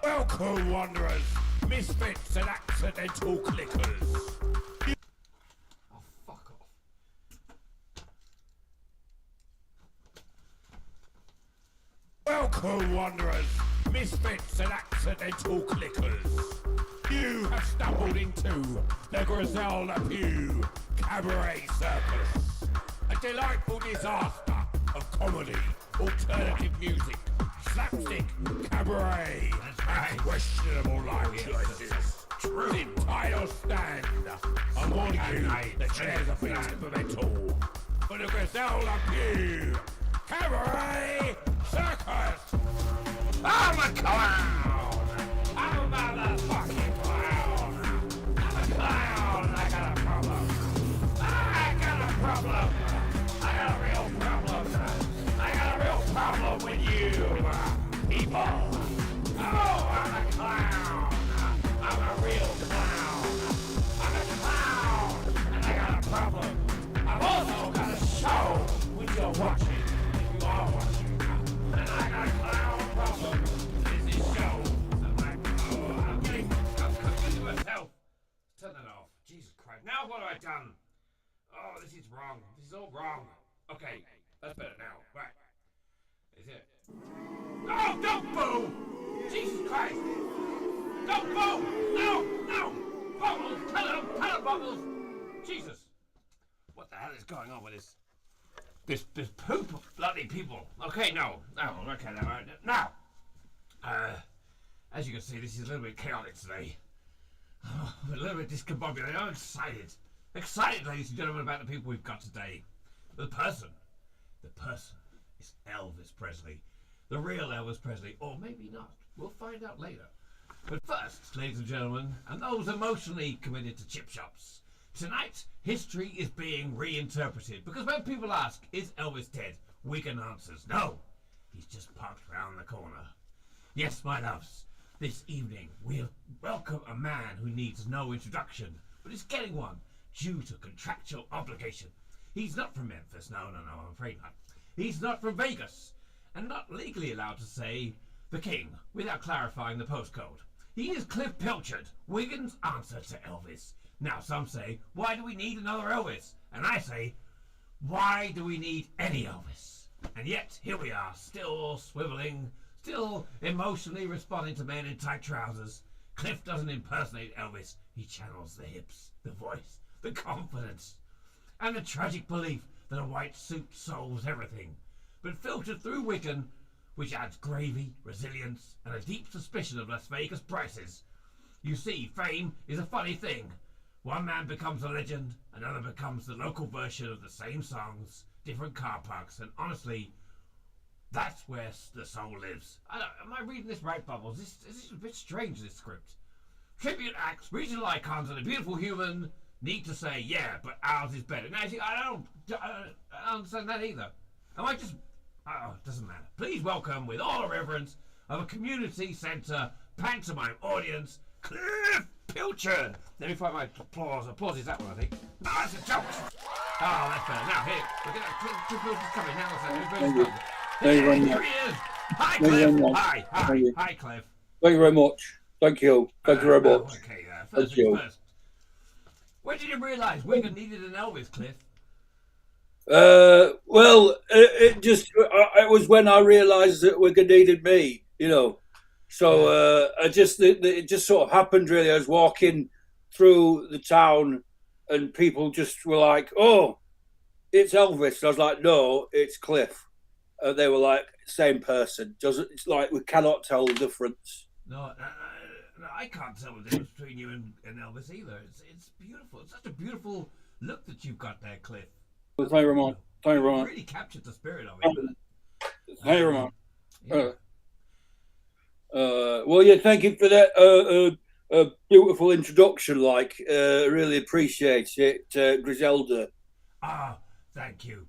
Welcome, wanderers, misfits and accidental clickers. Oh, fuck off. Welcome, wanderers, misfits and accidental clickers. You have stumbled into the Grizelda Pughe Cabaret Circus, a delightful disaster of comedy, alternative music, slapstick, cabaret, and questionable life choices. Sit tight or stand. I'm warning you, the chairs are being temperamental. For the Grizelda Pughe Cabaret Circus! I'm a clown! I'm a motherfucking clown! I'm a clown! I got a problem! I got a problem! I got a real problem! I got a real problem with you people! Oh, I'm a clown! I'm a real clown! I'm a clown! And I got a problem! I've also got a show which you're watching, if you are watching. And I got a clown problem. This is show. I'm confusing myself. Turn that off. Jesus Christ. Now what have I done? Oh, this is wrong. This is all wrong. Okay, that's better now. Right. Is it? Oh, don't boo! Jesus Christ! Don't boo! No! No! Bubbles! Tell him, Bubbles! Jesus! What the hell is going on with this poop of bloody people? Okay, no. Okay, now. As you can see, this is a little bit chaotic today. I'm a little bit discombobulated. I'm excited. Excited, ladies and gentlemen, about the people we've got today. The person is Elvis Presley. The real Elvis Presley, or maybe not. We'll find out later. But first, ladies and gentlemen, and those emotionally committed to chip shops, tonight, history is being reinterpreted. Because when people ask, is Elvis dead? Wigan answers, no. He's just parked round the corner. Yes, my loves, this evening we'll welcome a man who needs no introduction, but is getting one due to contractual obligation. He's not from Memphis, no, I'm afraid not. He's not from Vegas, and not legally allowed to say the king without clarifying the postcode. He is Cliff Pilchard, Wigan's answer to Elvis. Now some say, why do we need another Elvis? And I say, why do we need any Elvis? And yet, here we are, still swiveling, still emotionally responding to men in tight trousers. Cliff doesn't impersonate Elvis, he channels the hips, the voice, the confidence, and the tragic belief that a white suit solves everything. But filtered through Wigan, which adds gravy, resilience, and a deep suspicion of Las Vegas prices. You see, fame is a funny thing. One man becomes a legend, another becomes the local version of the same songs, different car parks, and honestly, that's where the soul lives. Am I reading this right, Bubbles? This is a bit strange, this script. Tribute acts, regional icons, and a beautiful human need to say, yeah, but ours is better. Now, see, I don't understand that either. Am I just... Oh, it doesn't matter. Please welcome, with all reverence, of a community centre pantomime audience, Cliff Pilchard. Let me find my applause. Applause is that one, I think. No, that's a joke. Oh, that's better. Now, here. Look at that. Cliff Pilchard's coming. Now, here he is. Hi, Cliff. Hi, Cliff. Thank you very much. Thank you. Thank you very much. Okay, first things first. When did you realise Wigan needed an Elvis, Cliff? Well, it was when I realised that Wigan needed me, you know. So it just sort of happened, really. I was walking through the town and people just were like, oh, it's Elvis. And I was like, no, it's Cliff. And they were like, same person. It's like we cannot tell the difference. No, I can't tell the difference between you and Elvis either. It's beautiful. It's such a beautiful look that you've got there, Cliff. Well, thank you very much. Thank you very much. Really captured the spirit of it. Thank you very much. Yeah. Well, yeah, thank you for that beautiful introduction. Really appreciate it, Grizelda. Thank you.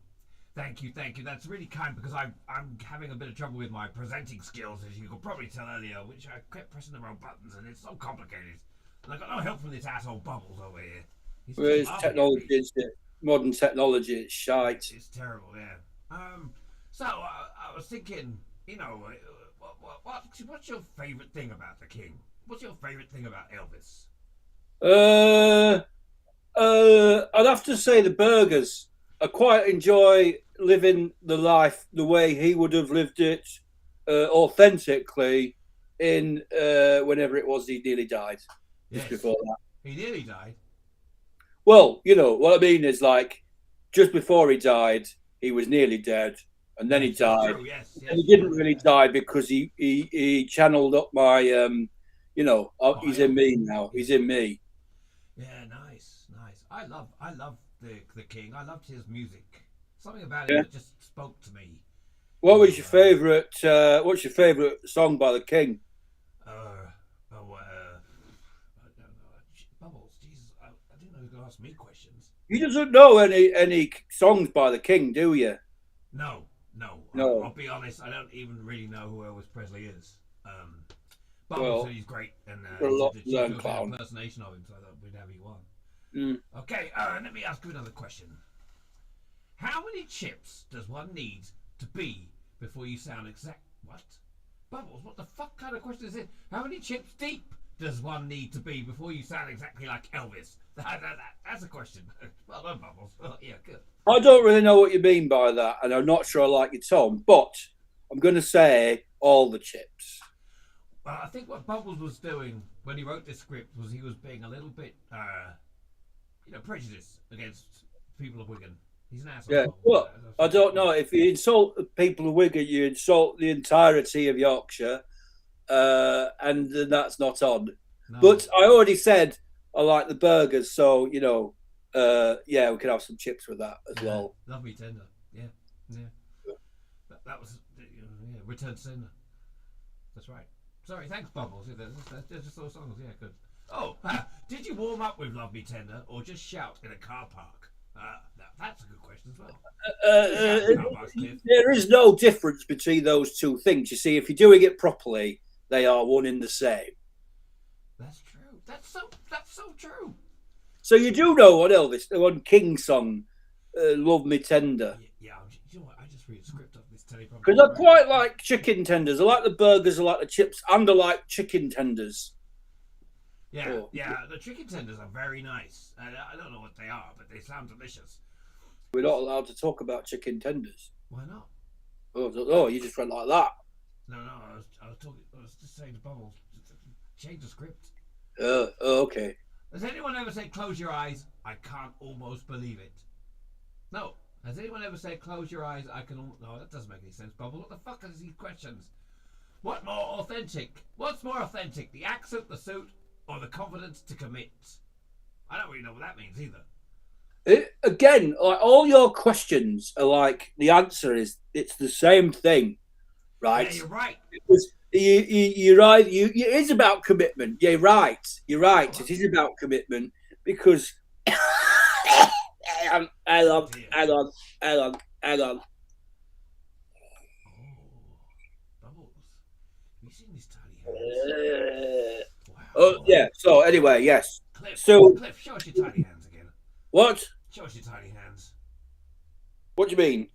That's really kind because I'm having a bit of trouble with my presenting skills, as you could probably tell earlier, which I kept pressing the wrong buttons and it's so complicated. And I got no help from this asshole Bubbles over here. Well, it's technology, isn't it? Modern technology, it's shite. It's terrible, yeah. So I was thinking, you know, what's your favourite thing about the King? What's your favourite thing about Elvis? I'd have to say the burgers. I quite enjoy living the life the way he would have lived it, authentically. In whenever it was he nearly died, just before that. He nearly died. Well, you know what I mean is like just before he died, he was nearly dead, and then he died. True, yes, And he didn't really die because he channeled up my you know, he's in me now. He's in me. Yeah, nice. I love the King. I loved his music. Something about it that just spoke to me. What was your favourite? What's your favourite song by the King? I don't know. Bubbles, Jesus, I didn't know he was going to ask me questions. You doesn't know any songs by the King, do you? No. I'll be honest. I don't even really know who Elvis Presley is. Bubbles said he's great, and he said that she an impersonation of him, so I thought we'd have you on. Okay, let me ask you another question. How many chips does one need to be before you sound exact? What? Bubbles, what the fuck kind of question is it? How many chips deep does one need to be before you sound exactly like Elvis? That's a question. Well done, Bubbles. Well, yeah, good. I don't really know what you mean by that, and I'm not sure I like your tone, but I'm going to say all the chips. Well, I think what Bubbles was doing when he wrote this script was he was being a little bit, prejudiced against people of Wigan. He's an asshole. Yeah, well, I don't know. If you insult the people of Wigan, you insult the entirety of Yorkshire, and then that's not on. No. But I already said I like the burgers, so, you know, yeah, we can have some chips with that as well. Lovely tender. Yeah. That was, Return to Sender. That's right. Sorry, thanks, Bubbles. They're just those songs. Yeah, good. Oh, did you warm up with Love Me Tender or just shout in a car park? That's a good question as well. There is no difference between those two things. You see, if you're doing it properly, they are one in the same. That's true. That's so true. So you do know what Elvis, the one King song, "Love Me Tender." Yeah. You know what? I just read a script of this teleprompter. Because I quite like chicken tenders. I like the burgers. I like the chips, and I like chicken tenders. Yeah, the chicken tenders are very nice. I don't know what they are, but they sound delicious. We're not allowed to talk about chicken tenders. Why not? Oh, you just went like that. No, I was just saying to Bubbles, change the script. Okay. Has anyone ever said close your eyes? I can't almost believe it. No. Has anyone ever said close your eyes? No, that doesn't make any sense, Bubble. What the fuck are these questions? What's more authentic, the accent, the suit, or the confidence to commit? I don't really know what that means either. Again, like all your questions are like the answer is it's the same thing, right? Yeah, you're right. Because you're right. It is about commitment. Yeah, right. You're right. It is about commitment because. Hang on. Oh, Bubbles. Have you seen these tiny hands? Wow. Oh, yeah. So, anyway, yes. Cliff, show us your tiny hands again. What? Show us your tiny hands. What do you mean?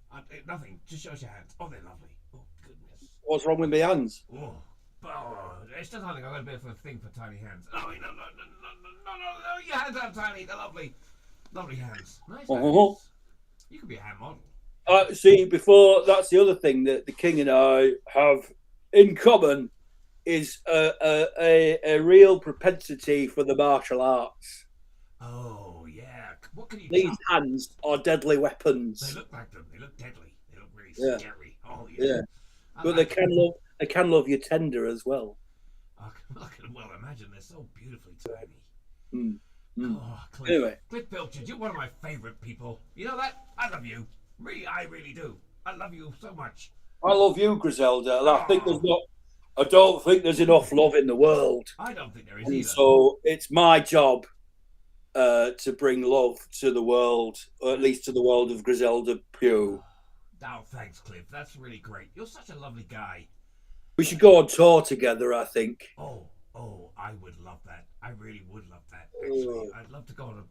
Nothing. Just show us your hands. Oh, they're lovely. Oh, goodness. What's wrong with my hands? Oh, it's just something. I've got a bit of a thing for tiny hands. Oh, no. Your hands aren't tiny. They're lovely. Lovely hands. Nice hands. You could be a hand model. See, before that's the other thing that the King and I have in common is a real propensity for the martial arts. Oh yeah. What can you? These hands are deadly weapons. They look like them. They look deadly. They look really scary. Oh yeah. But they can love you tender as well. I can well imagine they're so beautifully tiny. Oh, Cliff. Anyway, Cliff Pilchard, you're one of my favourite people. You know that? I love you. I really do. I love you so much. I love you, Grizelda, and I don't think there's enough love in the world. I don't think there is either. So it's my job to bring love to the world, or at least to the world of Grizelda Pughe. Oh, thanks, Cliff. That's really great. You're such a lovely guy. We should go on tour together, I think. Oh, I would love that. I really would love that. Actually, I'd love to go on a.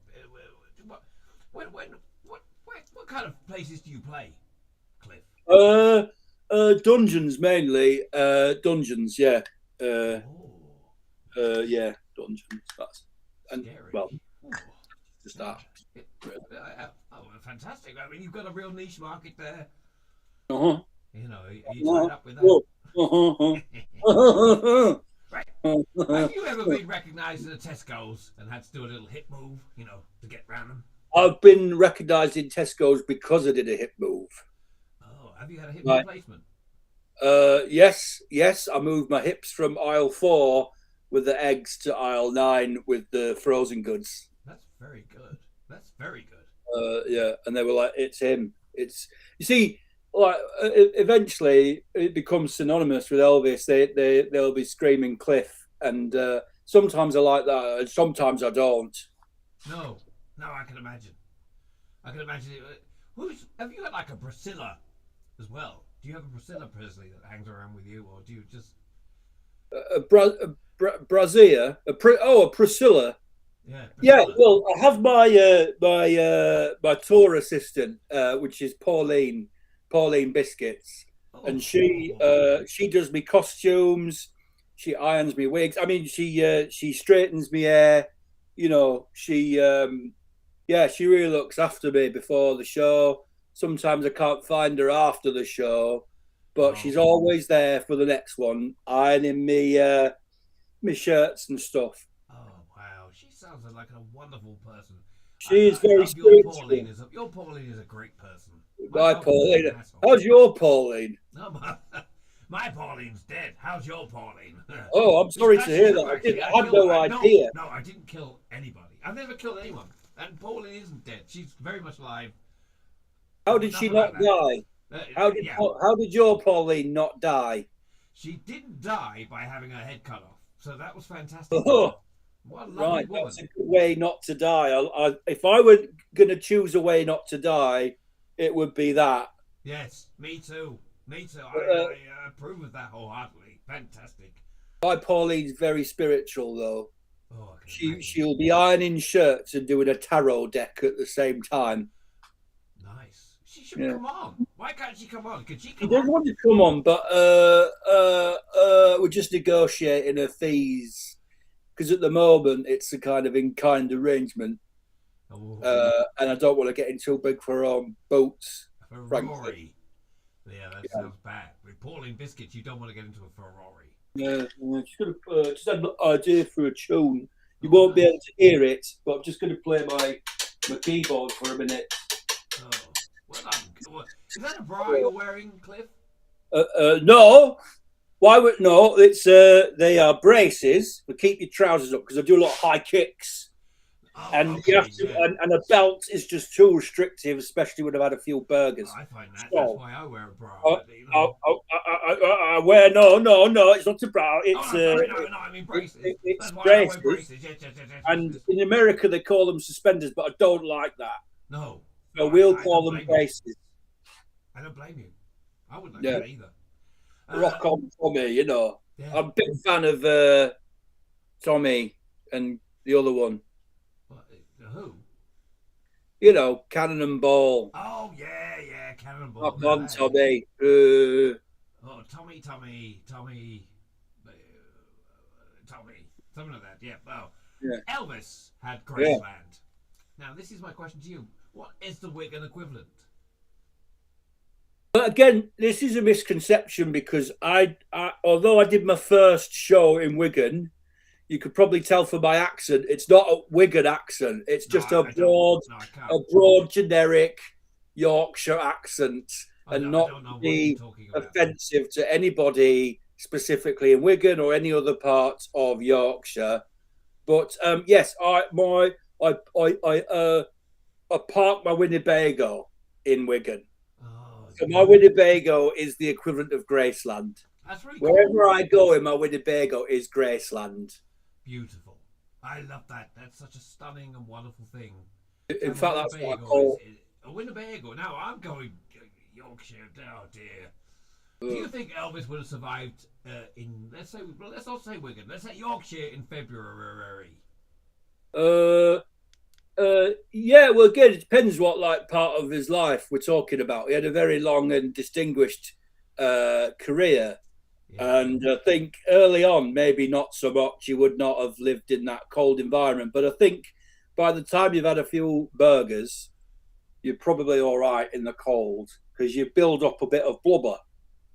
What kind of places do you play, Cliff? Dungeons mainly. Dungeons, yeah. Oh, Yeah, dungeons. That's and scary. well, Oh, just yeah. that. Oh, fantastic. I mean, you've got a real niche market there. Uh-huh. You know, are you Uh-huh. tied up with that? Uh-huh. Right. Uh-huh. Have you ever been recognised in the Tesco's and had to do a little hip move, you know, to get round them? I've been recognised in Tesco's because I did a hip move. Oh, have you had a hip Right. replacement? Yes. I moved my hips from aisle 4 with the eggs to aisle 9 with the frozen goods. That's very good. That's very good. Yeah, and they were like, "It's him." It's you see, like eventually it becomes synonymous with Elvis. They'll be screaming Cliff, and sometimes I like that, and sometimes I don't. No, no, I can imagine. I can imagine it. Have you got like a Priscilla as well? Do you have a Priscilla Presley that hangs around with you, or do you just? Brazia, a Priscilla. Yeah, Yeah, Priscilla. well, I have my tour assistant, which is Pauline Biscuits, Oh, and oh, she does me costumes, she irons me wigs. I mean, she straightens me hair. You know, yeah, she really looks after me before the show. Sometimes I can't find her after the show, but oh, she's always there for the next one, ironing me shirts and stuff. oh, wow. She sounds like a wonderful person. She is I very love your Pauline. spiritual. Your Pauline is a great person. My Bye, Pauline's an Pauline. asshole. How's your Pauline? No, my Pauline's dead. How's your Pauline? Oh, I'm sorry to hear that. I had no idea. No, I didn't kill anybody. I've never killed anyone. And Pauline isn't dead. She's very much alive. How did she not die? Yeah. How did your Pauline not die? She didn't die by having her head cut off. So that was fantastic. Oh, What a lovely right, woman. that's a good way not to die. If I were going to choose a way not to die, it would be that. Yes, me too. Me too. I approve of that wholeheartedly. Fantastic. My Pauline's very spiritual, though. Oh, I can imagine. She'll be ironing shirts and doing a tarot deck at the same time. Nice. She should Yeah. come on. Why can't she come on? Could she She come does on? want to come on, but we're just negotiating her fees because at the moment it's a kind of in-kind arrangement, Oh, and I don't want to get in too big for her own boots. frankly. Ferrari. Yeah, that sounds bad. With Pauline Biscuits, you don't want to get into a Ferrari. Yeah, she's gonna just had an idea for a tune. You won't be able to hear it, but I'm just going to play my keyboard for a minute. Oh, well done. Is that a bra you're wearing, Cliff? No, why would no? It's they are braces to keep your trousers up because I do a lot of high kicks. Oh, And okay, you have to, yeah. and a belt is just too restrictive, especially when I've had a few burgers. I find that. So, That's why I wear a bra. You I, know. I wear no, it's not a bra. It's Oh, no, sorry, no, I mean braces. it's That's why braces. I wear braces. Yes. And in America they call them suspenders, but I don't like that. No. So we'll I call don't them blame braces. you. I don't blame you. I wouldn't like Yeah. that either. Rock on, Tommy. You know, Yeah. I'm a big fan of Tommy and the other one. Who? You know, Cannonball. Oh, yeah, Cannonball. Rock No, on, that- Tommy. Oh, Tommy. Tommy, something like that. Yeah. Well, Yeah. Elvis had Graceland. Now, this is my question to you: what is the Wigan equivalent? But again, this is a misconception because although I did my first show in Wigan, you could probably tell from my accent, it's not a Wigan accent. It's just No, a broad, generic Yorkshire accent, and not to be offensive to anybody specifically in Wigan or any other part of Yorkshire. But yes, I parked my Winnebago in Wigan. So my Winnebago is the equivalent of Graceland. That's really Wherever cool. I go in my Winnebago is Graceland. Beautiful. I love that. That's such a stunning and wonderful thing. In fact, that's what I Winnebago call. a Winnebago. Now I'm going Yorkshire. Oh dear. Do you think Elvis would have survived in let's not say Wigan. Let's say Yorkshire in February. Yeah, well, again, it depends what like part of his life we're talking about. He had a very long and distinguished career. Yeah. And I think early on, maybe not so much. You would not have lived in that cold environment. But I think by the time you've had a few burgers, you're probably all right in the cold because you build up a bit of blubber.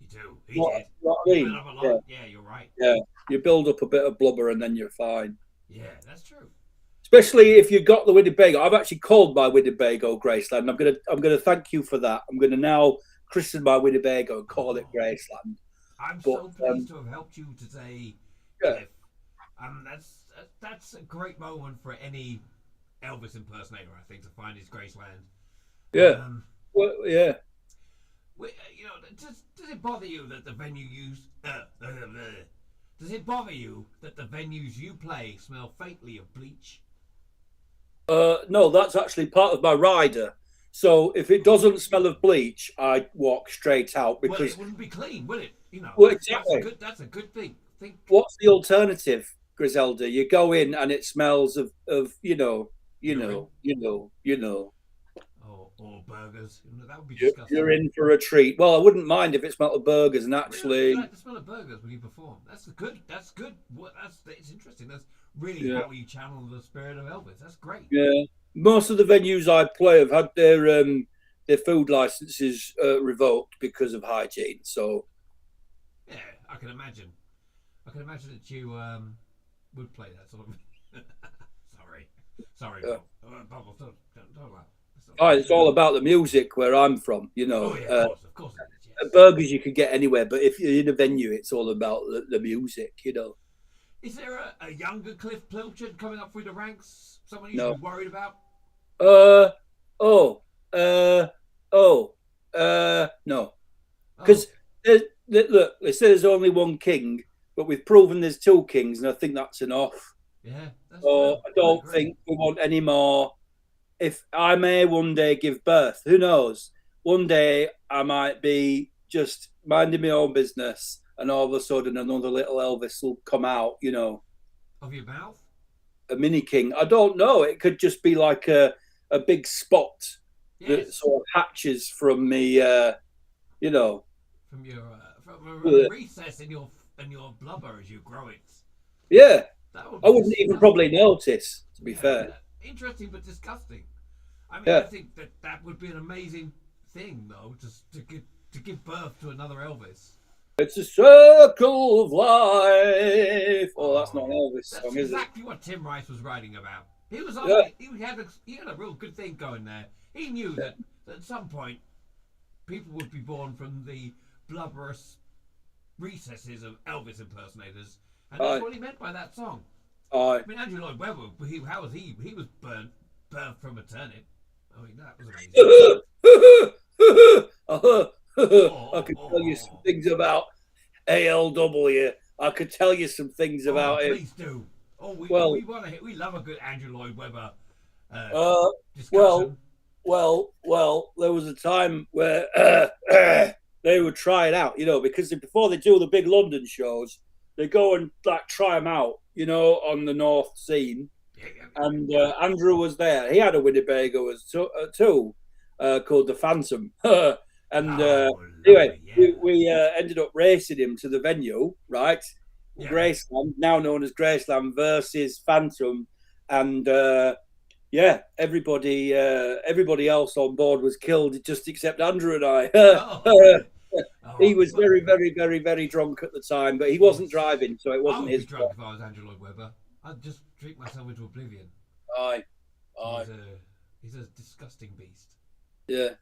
You do. You know Did. what I You mean? built up a lot. Yeah, Yeah, you're right. yeah. You build up a bit of blubber and then you're fine. Yeah, that's true. Especially if you've got the Winnebago. I've actually called my Winnebago Graceland. I'm gonna thank you for that. I'm gonna now christen my Winnebago and call it Graceland. I'm But, so pleased to have helped you today, Yeah. Cliff. That's a great moment for any Elvis impersonator, I think, to find his Graceland. Yeah. Well, yeah. You know, does it bother you that the venue does it bother you that the venues you play smell faintly of bleach? No, that's actually part of my rider. So if it doesn't smell of bleach, I walk straight out Well, because it wouldn't be clean, would it? You know, Well, exactly. That's a good thing. Think. What's the alternative, Grizelda? You go in and it smells of Urine. Or burgers. That would be disgusting. You're in for a treat. Well, I wouldn't mind if it smelled of burgers and actually. You like the smell of burgers when you perform. That's good. That's good. It's interesting. That's really how you channel the spirit of Elvis. That's great. Yeah, most of the venues I play have had their food licenses revoked because of hygiene. So yeah, I can imagine. I can imagine that you would play that sort of. Sorry, Bubbles. Don't laugh. It's all about the music where I'm from. You know, Oh yeah, of course it is. Yes. burgers you could get anywhere, but if you're in a venue, it's all about the music. You know. Is there a younger Cliff Pilchard coming up through the ranks? Someone you No. should be worried about? No. Because look, they say there's only one king, but we've proven there's two kings, and I think that's enough. Yeah. That's So true. I don't think we want any more. If I may one day give birth, who knows? One day I might be just minding my own business, and all of a sudden another little Elvis will come out, you know. Of your mouth? A mini king. I don't know. It could just be like a big spot that sort of hatches from me, you know. From a recess in your blubber as you grow it. Yeah. I wouldn't even probably notice, to be fair. Interesting but disgusting. I mean, Yeah. I think that would be an amazing thing, though, just to give birth to another Elvis. It's a circle of life. Oh, that's not an Elvis That's song, is it? exactly what Tim Rice was writing about. He was on. Yeah. He had a real good thing going there. He knew that at some point people would be born from the blubberous recesses of Elvis impersonators, and that's what he meant by that song. I mean, Andrew Lloyd Webber. How was he? He was birthed from a turnip. I mean, that was amazing. I could tell you some things about ALW. I could tell you some things about him. Please do. We love a good Andrew Lloyd Webber discussion. Well, there was a time where they would try it out, you know, because before they do the big London shows, they go and like try them out, you know, on the North scene. And Andrew was there. He had a Winnebago too, called the Phantom. Anyway, we ended up racing him to the venue, right? Yeah. Graceland, now known as Graceland versus Phantom, and everybody else on board was killed, just except Andrew and I. He was very, very, very, very drunk at the time, but he wasn't driving, so it wasn't his drunk if I was Andrew Lloyd Webber. I'd just drink myself into oblivion. Aye. He's a disgusting beast. Yeah.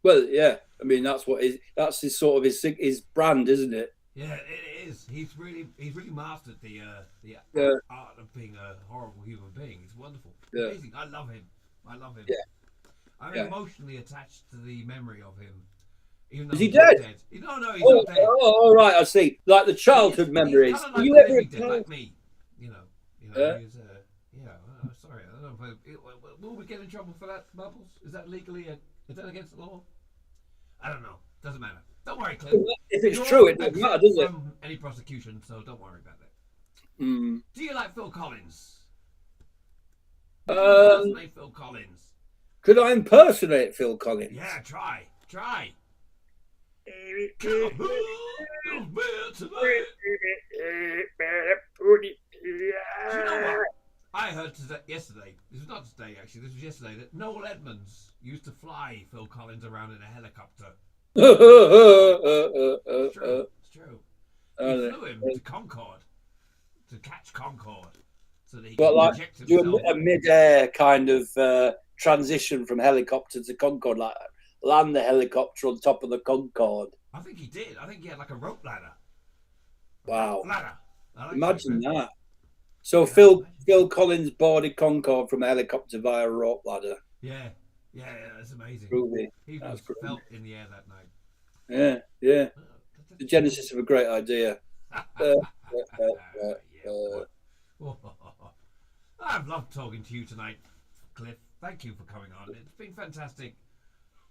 Well, yeah. I mean, that's his sort of his brand, isn't it? Yeah, it is. He's really mastered the art of being a horrible human being. It's wonderful. Yeah. Amazing. I love him. Yeah. I'm emotionally attached to the memory of him. Even though is he dead? No, he's not dead. Oh, right, I see. Like the childhood memories. Kind of like you ever like me? You know. He's, sorry, I don't know if will we get in trouble for that, Bubbles? Is that legally? Is that against the law? I don't know. Doesn't matter. Don't worry, Cliff. If it's true, it doesn't matter, does it? From any prosecution, so don't worry about that. Mm. Do you like Phil Collins? Phil Collins. Could I impersonate Phil Collins? Yeah, try. Come on, man, tonight. Do you know what? I heard yesterday, this was not today actually, this was yesterday, that Noel Edmonds used to fly Phil Collins around in a helicopter. It's true. It's true. He flew him to Concorde, to catch Concorde, so that he could inject himself. Do a mid-air kind of transition from helicopter to Concorde, like land the helicopter on top of the Concorde. I think he did. I think he had like a rope ladder. Wow. Ladder. Imagine that. So yeah, Phil Collins boarded Concorde from a helicopter via a rope ladder. Yeah, that's amazing. Groovy. He was felt in the air that night. Yeah. The genesis of a great idea. I've loved talking to you tonight, Cliff. Thank you for coming on. It's been fantastic.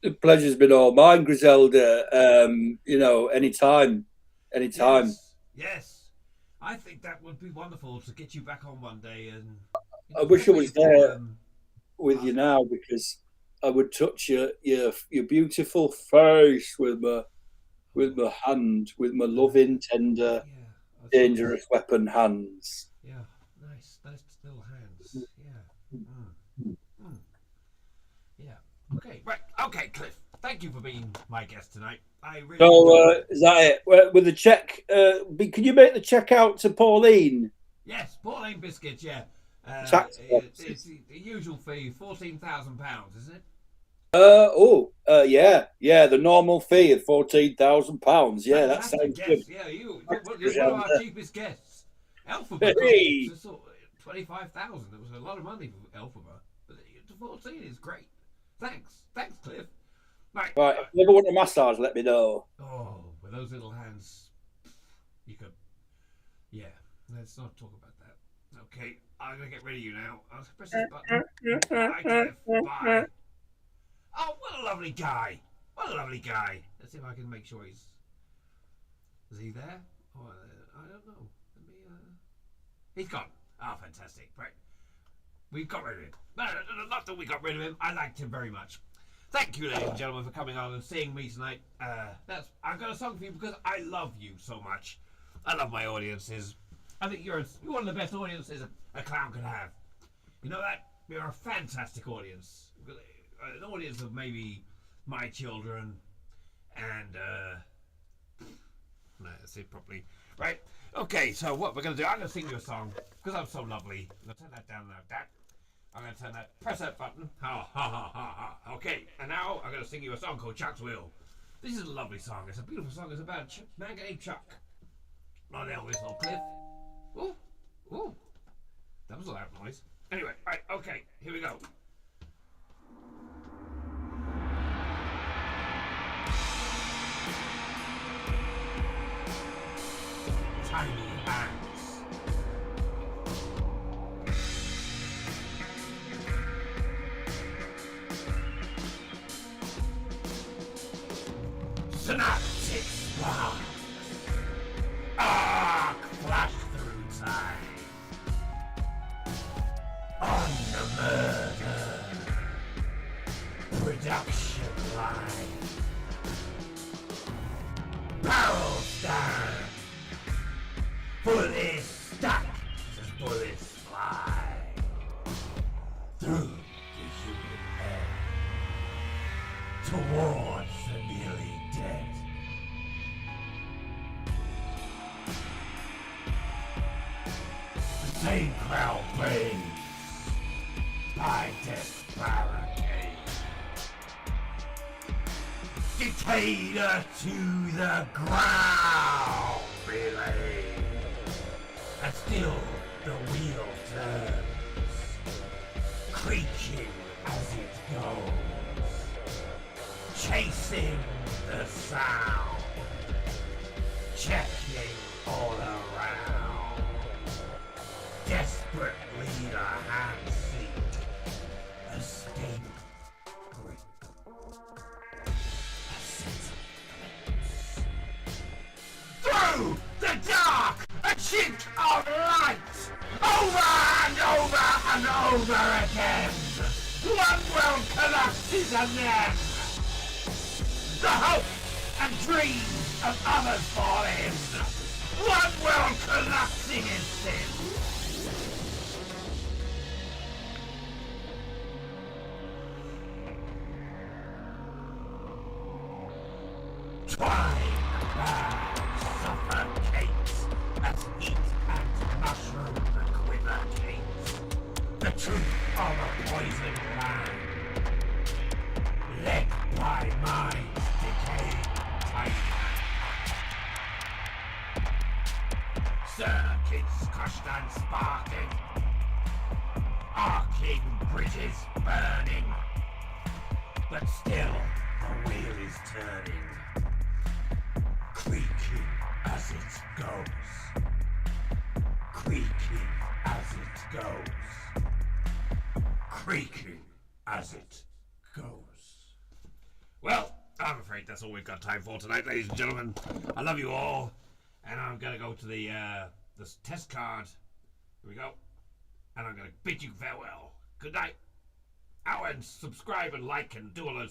The pleasure's been all mine, Grizelda. Anytime. Yes. I think that would be wonderful to get you back on one day. And I wish I was there with you now, because I would touch your beautiful face with my hand, with my loving, tender, dangerous weapon hands. Yeah, nice little hands. Yeah. Yeah. Okay, right. Okay, Cliff. Thank you for being my guest tonight. I really. So is that it? With the check, can you make the check out to Pauline? Yes, Pauline Biscuits. Yeah. It's the usual fee, £14,000, isn't it? Yeah. The normal fee of £14,000. Yeah, that sounds good. Yeah, you're one of our cheapest guests. Alphabet. Hey. 25,000. It was a lot of money for Alphabet, but 14 is great. Thanks, Cliff. Right. If you ever want a massage, let me know. Oh, with those little hands, you could. Yeah, let's not talk about that. Okay, I'm gonna get rid of you now. I'll press this button. Bye, Cliff. Bye. Oh, what a lovely guy! Let's see if I can make sure he's. Is he there? Oh, I don't know. He's gone. Oh, fantastic! Right, we got rid of him. No, not that we got rid of him. I liked him very much. Thank you, ladies and gentlemen, for coming on and seeing me tonight. I've got a song for you because I love you so much. I love my audiences. I think you're one of the best audiences a clown could have. You know that? You're a fantastic audience. An audience of maybe my children and no, that's it properly. Right? Okay, so what we're gonna do? I'm gonna sing you a song because I'm so lovely. I'm gonna turn that down like that. I'm going to press that button. Ha, ha, ha, ha, ha. Okay, and now I'm going to sing you a song called Chuck's Will. This is a lovely song. It's a beautiful song. It's about man named Chuck. Not Elvis or Cliff. Ooh. That was a loud noise. Anyway, right, okay, here we go. Tiny hands. Synaptic sparks, arc flash through time, on the murder, production line, barrels down, fully stacked as bullets fly, through the human head, towards the nearly dead. The same crowd raised by death's barricade. Dictator to the ground relay. And still the wheel turns, creaking as it goes, chasing the sound, checking all around. Desperate leader hand seek, escape grip, a sense of glimpse. Through the dark, a chink of light, over and over and over again. One world collapses and then the hope and dreams of others fall in. One world collapsing in sin. Twine suffocates as heat and mushroom equivocates. The truth of a poisoned land, led by mind's decaying titan. Circuits crushed and sparking, arcing bridges burning, but still the wheel is turning, creaking as it goes, creaking as it goes, creaking as it goes. Well, I'm afraid that's all we've got time for tonight, ladies and gentlemen. I love you all, and I'm gonna go to the test card. Here we go, and I'm gonna bid you farewell. Good night. Oh, and subscribe and like and do all those